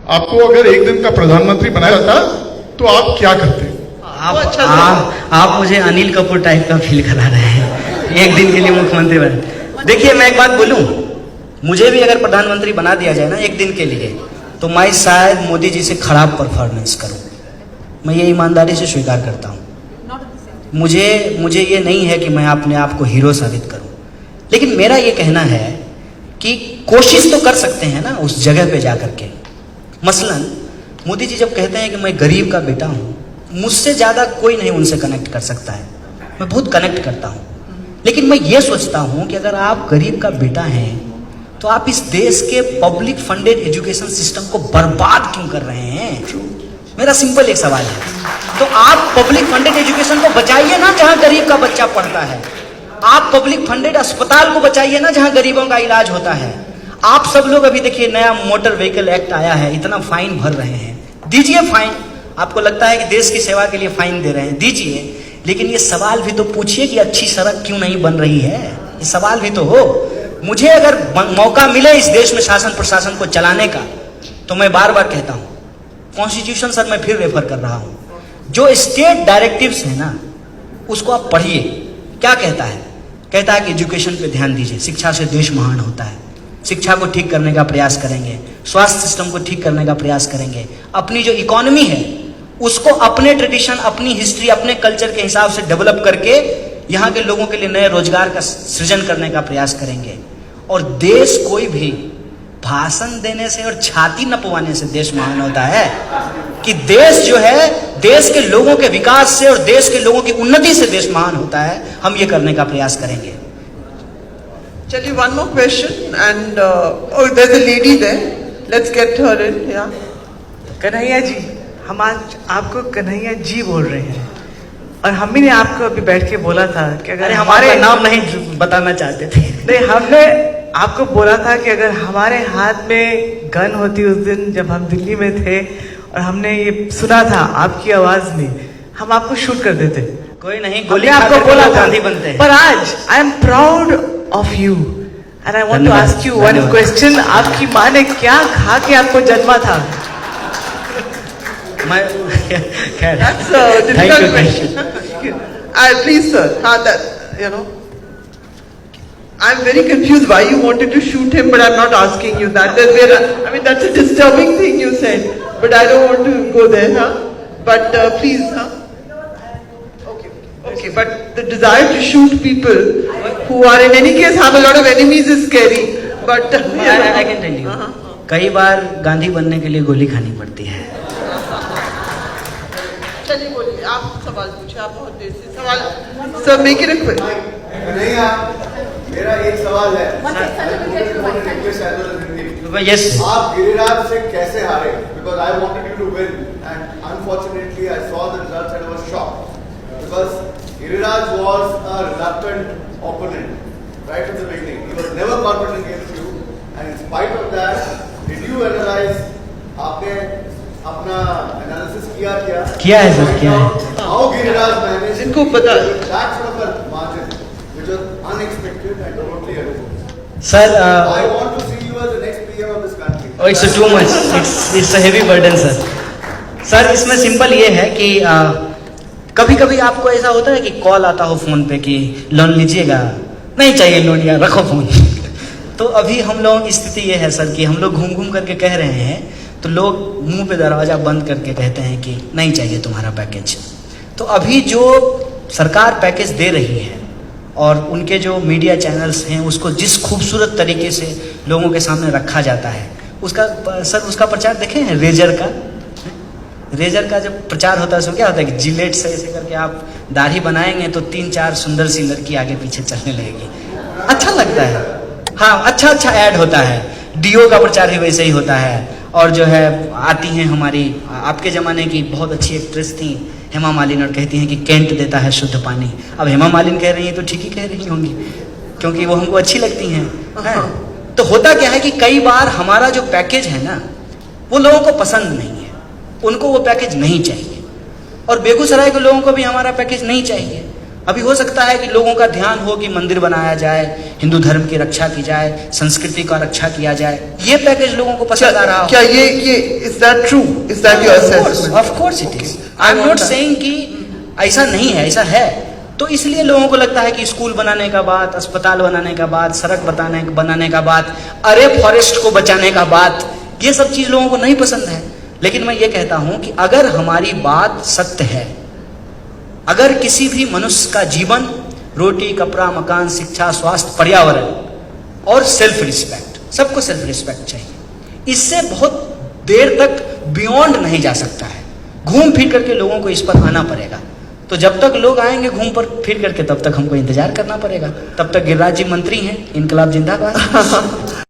आपको अगर एक दिन का प्रधानमंत्री बनाया जाता तो आप क्या करते? आप मुझे अनिल कपूर टाइप का फील करा रहे हैं, एक दिन के लिए मुख्यमंत्री बने। देखिए मैं एक बात बोलूं, मुझे भी अगर प्रधानमंत्री बना दिया जाए ना एक दिन के लिए, तो मैं शायद मोदी जी से खराब परफॉर्मेंस करूं। मैं ये ईमानदारी से स्वीकार करता हूं। मुझे ये नहीं है कि मैं अपने आप को हीरो साबित करूं, लेकिन मेरा ये कहना है कि कोशिश तो कर सकते हैं ना उस जगह पे जाकर के। मसलन मोदी जी जब कहते हैं कि मैं गरीब का बेटा हूं, मुझसे ज़्यादा कोई नहीं उनसे कनेक्ट कर सकता है। मैं बहुत कनेक्ट करता हूं, लेकिन मैं ये सोचता हूं कि अगर आप गरीब का बेटा हैं तो आप इस देश के पब्लिक फंडेड एजुकेशन सिस्टम को बर्बाद क्यों कर रहे हैं? मेरा सिंपल एक सवाल है। तो आप पब्लिक फंडेड एजुकेशन को बचाइए ना जहां गरीब का बच्चा पढ़ता है। आप पब्लिक फंडेड अस्पताल को बचाइए ना जहां गरीबों का इलाज होता है। आप सब लोग अभी देखिए नया मोटर व्हीकल एक्ट आया है, इतना फाइन भर रहे हैं, दीजिए फाइन। आपको लगता है कि देश की सेवा के लिए फाइन दे रहे हैं, दीजिए, लेकिन ये सवाल भी तो पूछिए कि अच्छी सड़क क्यों नहीं बन रही है। ये सवाल भी तो हो। मुझे अगर मौका मिले इस देश में शासन प्रशासन को चलाने का, तो मैं बार बार कहता हूं, कॉन्स्टिट्यूशन सर मैं फिर रेफर कर रहा हूं, जो स्टेट डायरेक्टिव्स है ना उसको आप पढ़िए। क्या कहता है? कहता है कि एजुकेशन पे ध्यान दीजिए, शिक्षा से देश महान होता है। शिक्षा को ठीक करने का प्रयास करेंगे, स्वास्थ्य सिस्टम को ठीक करने का प्रयास करेंगे, अपनी जो इकोनॉमी है उसको अपने ट्रेडिशन, अपनी हिस्ट्री, अपने कल्चर के हिसाब से डेवलप करके यहाँ के लोगों के लिए नए रोजगार का सृजन करने का प्रयास करेंगे। और देश कोई भी भाषण देने से और छाती नपवाने से देश महान होता है, कि देश जो है देश के लोगों के विकास से और देश के लोगों की उन्नति से देश महान होता है। हम ये करने का प्रयास करेंगे। चलिए, one more question and oh, there's a lady there. Let's get her in. Yeah. Kanhaiya ji, हम आज आपको कन्हैया जी बोल रहे हैं, और हम भी ने आपको अभी बैठ के बोला था कि अगर हमारे नाम नहीं बताना चाहते थे। नहीं, हमने आपको बोला था कि अगर हमारे हाथ में गन होती उस दिन जब हम दिल्ली में थे और हमने ये सुना था आपकी आवाज में, हम आपको शूट कर देते। कोई नहीं, गोली आपको बोला था, गांधी बनते हैं। पर आज I am proud of you and I want to ask you one question. आपकी माँ ने क्या खा के आपको जन्मा था? That's a difficult question. Please, sir. I'm very confused why you wanted to shoot him, but I'm not asking you that. That's a disturbing thing you said, but I don't want to go there, huh? But please, huh? Okay. But the desire to shoot people who are in any case have a lot of enemies is scary. But I can tell you, कई बार गांधी बनने के लिए गोली खानी पड़ती है। चलिए बोलिए, आप सवाल पूछिए। आप बहुत देर से सवाल सर मेक इट क्विक। नहीं, मेरा एक सवाल है। यस, आप गिरिराज से कैसे हारे? Because I wanted you to win and unfortunately I saw the results and I was shocked because Giriraj was a reluctant opponent right from the beginning. He was never confident against you, and in spite of that, did you analyze? आपने अपना analysis किया है sir, किया है। How Giriraj managed? इनको पता that sort of a margin, which was unexpected and totally unexpected. Sir, I want to see you as the next PM of this country. Oh, it's too much. It's a heavy burden, sir. Sir इसमें simple ये है कि कभी कभी आपको ऐसा होता है कि कॉल आता हो फोन पे कि लोन लीजिएगा, नहीं चाहिए लोन, या रखो फोन। तो अभी हम लोगों की स्थिति ये है सर कि हम लोग घूम घूम करके कह रहे हैं, तो लोग मुंह पे दरवाजा बंद करके कहते हैं कि नहीं चाहिए तुम्हारा पैकेज। तो अभी जो सरकार पैकेज दे रही है और उनके जो मीडिया चैनल्स हैं उसको जिस खूबसूरत तरीके से लोगों के सामने रखा जाता है, उसका प्रचार देखे हैं। रेजर का जब प्रचार होता है उसमें क्या होता है कि जिलेट से ऐसे करके आप दाढ़ी बनाएंगे तो 3-4 सुंदर सी लड़की आगे पीछे चलने लगेगी, अच्छा लगता है। हाँ, अच्छा ऐड होता है। डीओ का प्रचार भी वैसे ही होता है। और जो है आती हैं हमारी आपके ज़माने की बहुत अच्छी एक्ट्रेस थी हेमा मालिनी, और कहती हैं कि कैंट देता है शुद्ध पानी। अब हेमा मालिनी कह रही हैं तो ठीक ही कह रही होंगी, क्योंकि वो हमको अच्छी लगती हैं। तो होता क्या है कि कई बार हमारा जो पैकेज है ना वो लोगों को पसंद नहीं है, उनको वो पैकेज नहीं चाहिए, और बेगूसराय के लोगों को भी हमारा पैकेज नहीं चाहिए। अभी हो सकता है कि लोगों का ध्यान हो कि मंदिर बनाया जाए, हिंदू धर्म की रक्षा की जाए, संस्कृति का रक्षा किया जाए। ये पैकेज लोगों को पसंद आ रहा हो। क्या ये is that true? Is that your assessment? Of course it is. I am not saying कि ऐसा नहीं है, ऐसा है। तो इसलिए लोगों को लगता है कि स्कूल बनाने का बात, अस्पताल बनाने का बात, सड़क बनाने का बात, अरे फॉरेस्ट को बचाने का बात, ये सब चीज लोगों को नहीं पसंद है। लेकिन मैं ये कहता हूं कि अगर हमारी बात सत्य है, अगर किसी भी मनुष्य का जीवन, रोटी, कपड़ा, मकान, शिक्षा, स्वास्थ्य, पर्यावरण और सेल्फ रिस्पेक्ट, सबको सेल्फ रिस्पेक्ट चाहिए, इससे बहुत देर तक बियॉन्ड नहीं जा सकता है। घूम फिर करके लोगों को इस पर आना पड़ेगा। तो जब तक लोग आएंगे घूम पर फिर करके, तब तक हमको इंतजार करना पड़ेगा। तब तक गिरिराज जी मंत्री हैं, इनकलाब जिंदाबाद।